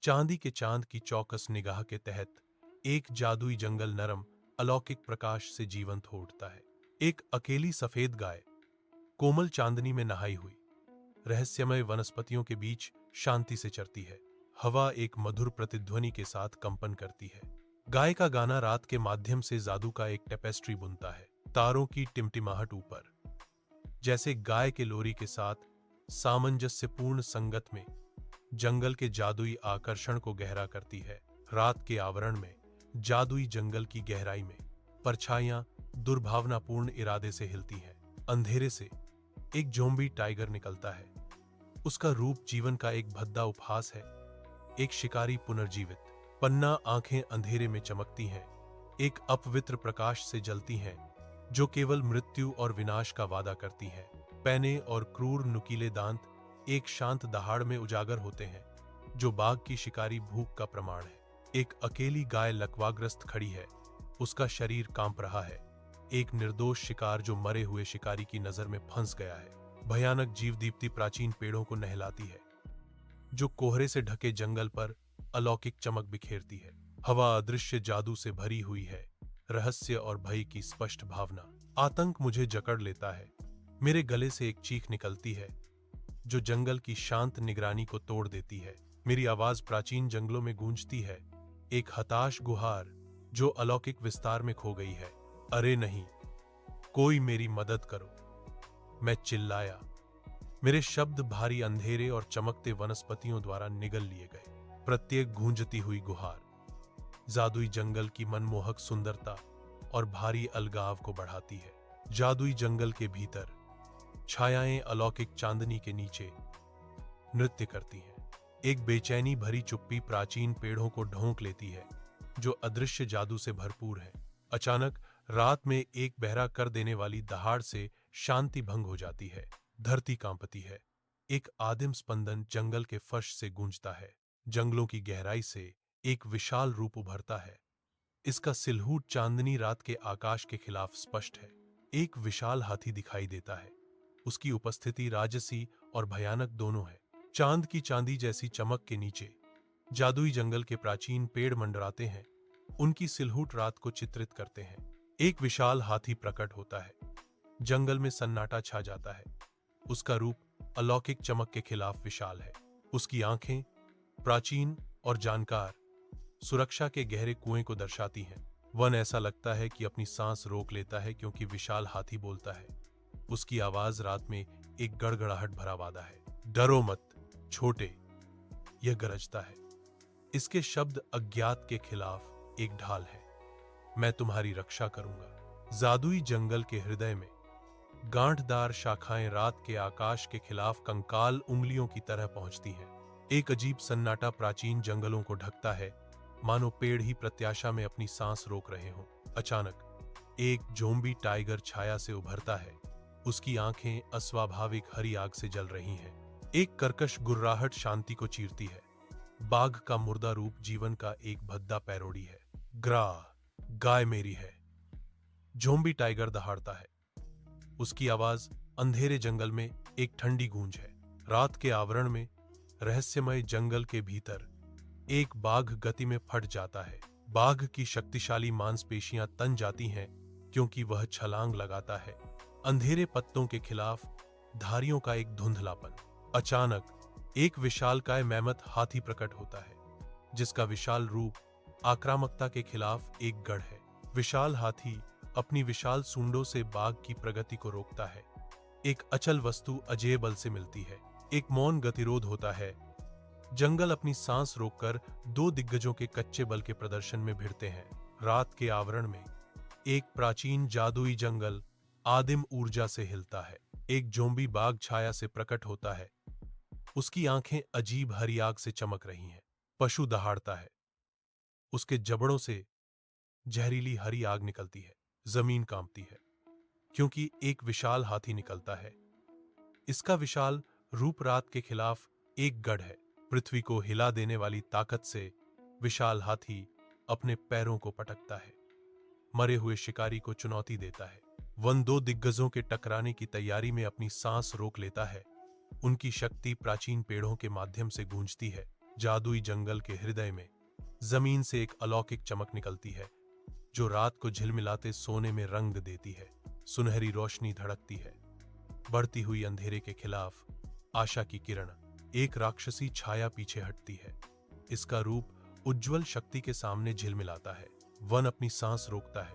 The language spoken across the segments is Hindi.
चांदी के चांद की चौकस निगाह के तहत एक जादुई जंगल नरम अलौकिक प्रकाश से जीवंत हो उठता है। एक अकेली सफेद गाय कोमल चांदनी में नहाई हुई रहस्यमय वनस्पतियों के बीच शांति से चरती है। हवा एक मधुर प्रतिध्वनि के साथ कंपन करती है। गाय का गाना रात के माध्यम से जादू का एक टेपेस्ट्री बुनता है। तारों की टिमटिमाहट ऊपर जैसे गाय के लोरी के साथ सामंजस्यपूर्ण संगत में जंगल के जादुई आकर्षण को गहरा करती है। रात के आवरण में जादुई जंगल की गहराई में परछाइयां दुर्भावनापूर्ण इरादे से हिलती हैं। अंधेरे से एक ज़ॉम्बी टाइगर निकलता है। उसका रूप जीवन का एक भद्दा उपहास है, एक शिकारी पुनर्जीवित। पन्ना आंखें अंधेरे में चमकती हैं, एक अपवित्र प्रकाश से जलती हैं जो केवल मृत्यु और विनाश का वादा करती हैं। पैने और क्रूर नुकीले दांत एक शांत दहाड़ में उजागर होते हैं जो बाघ की शिकारी भूख का प्रमाण है। एक अकेली गाय लकवाग्रस्त खड़ी है, उसका शरीर कांप रहा है, एक निर्दोष शिकार जो मरे हुए शिकारी की नजर में फंस गया है। भयानक जीवदीप्ति प्राचीन पेड़ों को नहलाती है जो कोहरे से ढके जंगल पर अलौकिक चमक बिखेरती है। हवा अदृश्य जादू से भरी हुई है, रहस्य और भय की स्पष्ट भावना। आतंक मुझे जकड़ लेता है। मेरे गले से एक चीख निकलती है जो जंगल की शांत निगरानी को तोड़ देती है। मेरी आवाज प्राचीन जंगलों में गूंजती है, एक हताश गुहार जो अलौकिक विस्तार में खो गई है। अरे नहीं, कोई मेरी मदद करो, मैं चिल्लाया। मेरे शब्द भारी अंधेरे और चमकते वनस्पतियों द्वारा निगल लिए गए। प्रत्येक गूंजती हुई गुहार जादुई जंगल की मनमोहक सुंदरता और भारी अलगाव को बढ़ाती है। जादुई जंगल के भीतर छायाएं अलौकिक चांदनी के नीचे नृत्य करती हैं। एक बेचैनी भरी चुप्पी प्राचीन पेड़ों को ढोंक लेती है जो अदृश्य जादू से भरपूर है। अचानक रात में एक बहरा कर देने वाली दहाड़ से शांति भंग हो जाती है। धरती कांपती है। एक आदिम स्पंदन जंगल के फर्श से गूंजता है। जंगलों की गहराई से एक विशाल रूप उभरता है। इसका सिलहूट चांदनी रात के आकाश के खिलाफ स्पष्ट है। एक विशाल हाथी दिखाई देता है। उसकी उपस्थिति राजसी और भयानक दोनों है। चांद की चांदी जैसी चमक के नीचे जादुई जंगल के प्राचीन पेड़ मंडराते हैं, उनकी सिलहूट रात को चित्रित करते हैं। एक विशाल हाथी प्रकट होता है। जंगल में सन्नाटा छा जाता है। उसका रूप अलौकिक चमक के खिलाफ विशाल है। उसकी आंखें प्राचीन और जानकार सुरक्षा के गहरे कुएं को दर्शाती हैं। वन ऐसा लगता है कि अपनी सांस रोक लेता है क्योंकि विशाल हाथी बोलता है। उसकी आवाज रात में एक गड़गड़ाहट भरा वादा है। डरो मत छोटे, यह गरजता है। इसके शब्द अज्ञात के खिलाफ एक ढाल है। मैं तुम्हारी रक्षा करूंगा। जादुई जंगल के हृदय में गांठदार शाखाएं रात के आकाश के खिलाफ कंकाल उंगलियों की तरह पहुंचती हैं। एक अजीब सन्नाटा प्राचीन जंगलों को ढकता है, मानो पेड़ ही प्रत्याशा में अपनी सांस रोक रहे हों। अचानक एक ज़ॉम्बी टाइगर छाया से उभरता है। उसकी आंखें अस्वाभाविक हरी आग से जल रही हैं। एक कर्कश गुर्राहट शांति को चीरती है। बाघ का मुर्दा रूप जीवन का एक भद्दा पैरोडी है। ग्रा, गाय मेरी है। ज़ॉम्बी टाइगर दहाड़ता है। उसकी आवाज अंधेरे जंगल में एक ठंडी गूंज है। रात के आवरण में रहस्यमय जंगल के भीतर एक बाघ गति में फट जाता है। बाघ की शक्तिशाली मांसपेशियां तन जाती हैं क्योंकि वह छलांग लगाता है। अंधेरे पत्तों के खिलाफ धारियों का एक धुंधलापन। अचानक एक विशालकाय मैमथ हाथी प्रकट होता है जिसका विशाल रूप आक्रामकता के खिलाफ एक गढ़ है। विशाल हाथी अपनी विशाल सूंडों से बाघ की प्रगति को रोकता है। एक अचल वस्तु अजेय बल से मिलती है। एक मौन गतिरोध होता है। जंगल अपनी सांस रोककर दो दिग्गजों के कच्चे बल के प्रदर्शन में भिड़ते हैं। रात के आवरण में एक प्राचीन जादुई जंगल आदिम ऊर्जा से हिलता है। एक ज़ॉम्बी बाघ छाया से प्रकट होता है। उसकी आंखें अजीब हरी आग से चमक रही हैं। पशु दहाड़ता है। उसके जबड़ों से जहरीली हरी आग निकलती है। जमीन कांपती है क्योंकि एक विशाल हाथी निकलता है। इसका विशाल रूप रात के खिलाफ एक गढ़ है। पृथ्वी को हिला देने वाली ताकत से विशाल हाथी अपने पैरों को पटकता है, मरे हुए शिकारी को चुनौती देता है। वन दो दिग्गजों के टकराने की तैयारी में अपनी सांस रोक लेता है। उनकी शक्ति प्राचीन पेड़ों के माध्यम से गूंजती है। जादुई जंगल के हृदय में जमीन से एक अलौकिक चमक निकलती है जो रात को झिलमिलाते सोने में रंग देती है। सुनहरी रोशनी धड़कती है, बढ़ती हुई अंधेरे के खिलाफ आशा की किरण। एक राक्षसी छाया पीछे हटती है, इसका रूप उज्जवल शक्ति के सामने झिलमिलाता है। वन अपनी सांस रोकता है।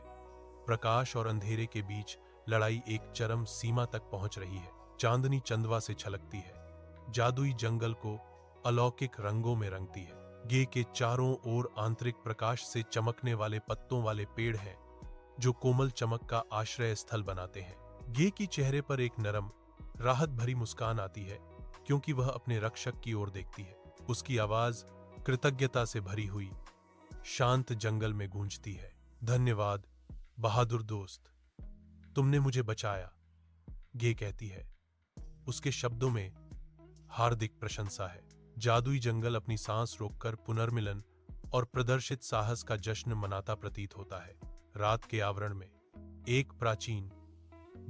प्रकाश और अंधेरे के बीच लड़ाई एक चरम सीमा तक पहुंच रही है। चांदनी चंदवा से छलकती है, जादुई जंगल को अलौकिक रंगों में रंगती है। गे के चारों ओर आंतरिक प्रकाश से चमकने वाले पत्तों वाले पेड़ हैं जो कोमल चमक का आश्रय स्थल बनाते हैं। गे की चेहरे पर एक नरम, राहत भरी मुस्कान आती है क्योंकि वह अपने रक्षक की ओर देखती है। उसकी आवाज कृतज्ञता से भरी हुई शांत जंगल में गूंजती है। धन्यवाद बहादुर दोस्त, तुमने मुझे बचाया, गे कहती है। उसके शब्दों में हार्दिक प्रशंसा है। जादुई जंगल अपनी सांस रोककर पुनर्मिलन और प्रदर्शित साहस का जश्न मनाता प्रतीत होता है। रात के आवरण में एक प्राचीन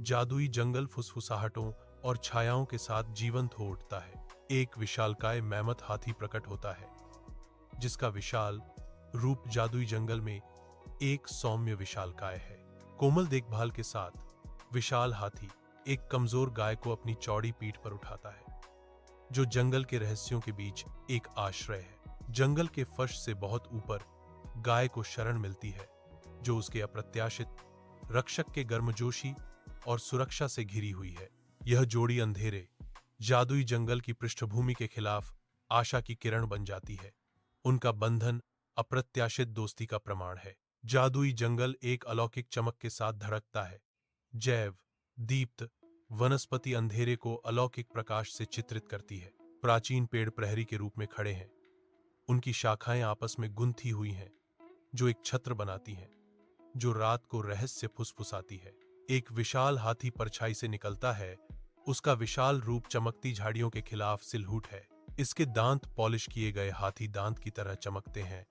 जादुई जंगल फुसफुसाहटों और छायाओं के साथ जीवंत हो उठता है। एक विशालकाय मैमथ हाथी प्रकट होता है जिसका विशाल रूप जादुई जंगल में एक सौम्य विशालकाय है। कोमल देखभाल के साथ विशाल हाथी एक कमजोर गाय को अपनी चौड़ी पीठ पर उठाता है जो जंगल के रहस्यों के बीच एक आश्रय है। जंगल के फर्श से बहुत ऊपर गाय को शरण मिलती है जो उसके अप्रत्याशित रक्षक के गर्मजोशी और सुरक्षा से घिरी हुई है। यह जोड़ी अंधेरे जादुई जंगल की पृष्ठभूमि के खिलाफ आशा की किरण बन जाती है। उनका बंधन अप्रत्याशित दोस्ती का प्रमाण है। जादुई जंगल एक अलौकिक चमक के साथ धड़कता है। जैव दीप्त वनस्पति अंधेरे को अलौकिक प्रकाश से चित्रित करती है। प्राचीन पेड़ प्रहरी के रूप में खड़े हैं, उनकी शाखाएं आपस में गुंथी हुई हैं जो एक छत्र बनाती हैं जो रात को रहस्य फुसफुसाती है। एक विशाल हाथी परछाई से निकलता है, उसका विशाल रूप चमकती झाड़ियों के खिलाफ सिलहूट है। इसके दांत पॉलिश किए गए हाथी दांत की तरह चमकते हैं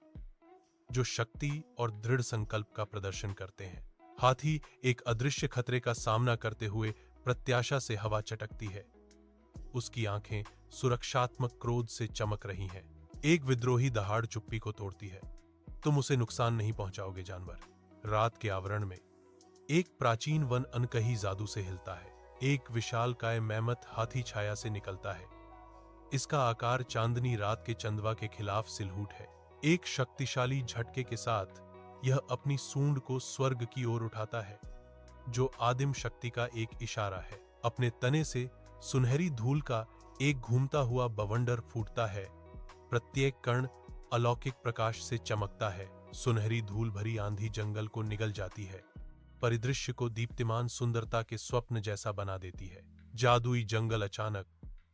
जो शक्ति और दृढ़ संकल्प का प्रदर्शन करते हैं। हाथी एक अदृश्य खतरे का सामना करते हुए प्रत्याशा से हवा चटकती है। उसकी आंखें सुरक्षात्मक क्रोध से चमक रही हैं। एक विद्रोही दहाड़ चुप्पी को तोड़ती है। तुम उसे नुकसान नहीं पहुंचाओगे जानवर। रात के आवरण में एक प्राचीन वन अनकही जादू से हिलता है। एक विशालकाय मैमथ हाथी छाया से निकलता है। इसका आकार चांदनी रात के चंदवा के खिलाफ सिलहूट है। एक शक्तिशाली झटके के साथ यह अपनी सूंड को स्वर्ग की ओर उठाता है जो आदिम शक्ति का एक इशारा है। अपने तने से सुनहरी धूल का एक घूमता हुआ बवंडर फूटता है। प्रत्येक कण अलौकिक प्रकाश से चमकता है। सुनहरी धूल भरी आंधी जंगल को निगल जाती है, परिदृश्य को दीप्तिमान सुंदरता के स्वप्न जैसा बना देती है। जादुई जंगल अचानक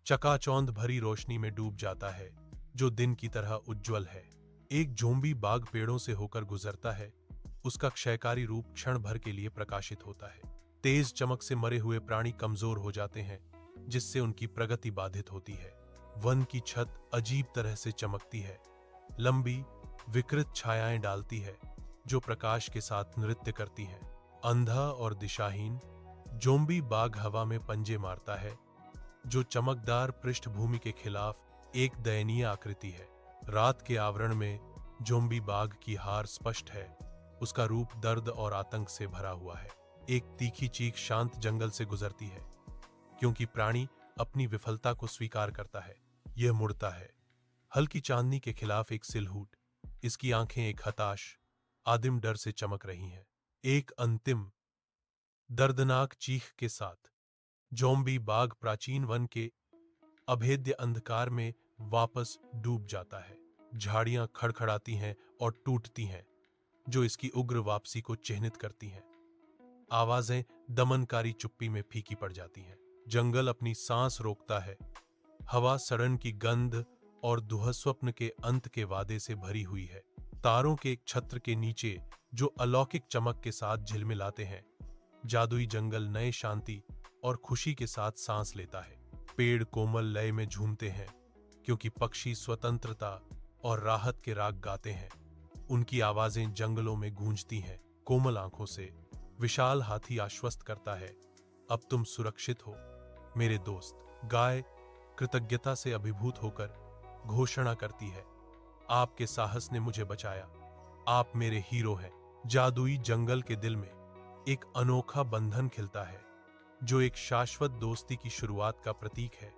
चकाचौंध भरी रोशनी में डूब जाता है जो दिन की तरह उज्जवल है। एक ज़ोंबी बाघ पेड़ों से होकर गुजरता है, उसका क्षयकारी रूप क्षण भर के लिए प्रकाशित होता है। तेज चमक से मरे हुए प्राणी कमजोर हो जाते हैं जिससे उनकी प्रगति बाधित होती है। वन की छत अजीब तरह से चमकती है, लंबी विकृत छायाएं डालती है जो प्रकाश के साथ नृत्य करती हैं। अंधा और दिशाहीन ज़ोंबी बाघ हवा में पंजे मारता है जो चमकदार पृष्ठभूमि के खिलाफ एक दयनीय आकृति है। रात के आवरण में ज़ोंबी बाघ की हार स्पष्ट है, उसका रूप दर्द और आतंक से भरा हुआ है। एक तीखी चीख शांत जंगल से गुजरती है क्योंकि प्राणी अपनी विफलता को स्वीकार करता है। यह मुड़ता है, हल्की चांदनी के खिलाफ एक सिलहूट। इसकी आंखें एक हताश आदिम डर से चमक रही हैं। एक अंतिम दर्दनाक चीख के साथ ज़ोंबी बाघ प्राचीन वन के अभेद्य अंधकार में वापस डूब जाता है। झाड़ियां खड़खड़ाती हैं और टूटती हैं जो इसकी उग्र वापसी को चिह्नित करती हैं। आवाजें दमनकारी चुप्पी में फीकी पड़ जाती हैं। जंगल अपनी सांस रोकता है। हवा सड़न की गंध और दुहस्वप्न के अंत के वादे से भरी हुई है। तारों के एक छत्र के नीचे जो अलौकिक चमक के साथ झिलमिलाते हैं, जादुई जंगल नए शांति और खुशी के साथ सांस लेता है। पेड़ कोमल लय में झूमते हैं क्योंकि पक्षी स्वतंत्रता और राहत के राग गाते हैं। उनकी आवाजें जंगलों में गूंजती हैं। कोमल आंखों से विशाल हाथी आश्वस्त करता है, अब तुम सुरक्षित हो मेरे दोस्त। गाय कृतज्ञता से अभिभूत होकर घोषणा करती है, आपके साहस ने मुझे बचाया, आप मेरे हीरो हैं। जादुई जंगल के दिल में एक अनोखा बंधन खिलता है, जो एक शाश्वत दोस्ती की शुरुआत का प्रतीक है।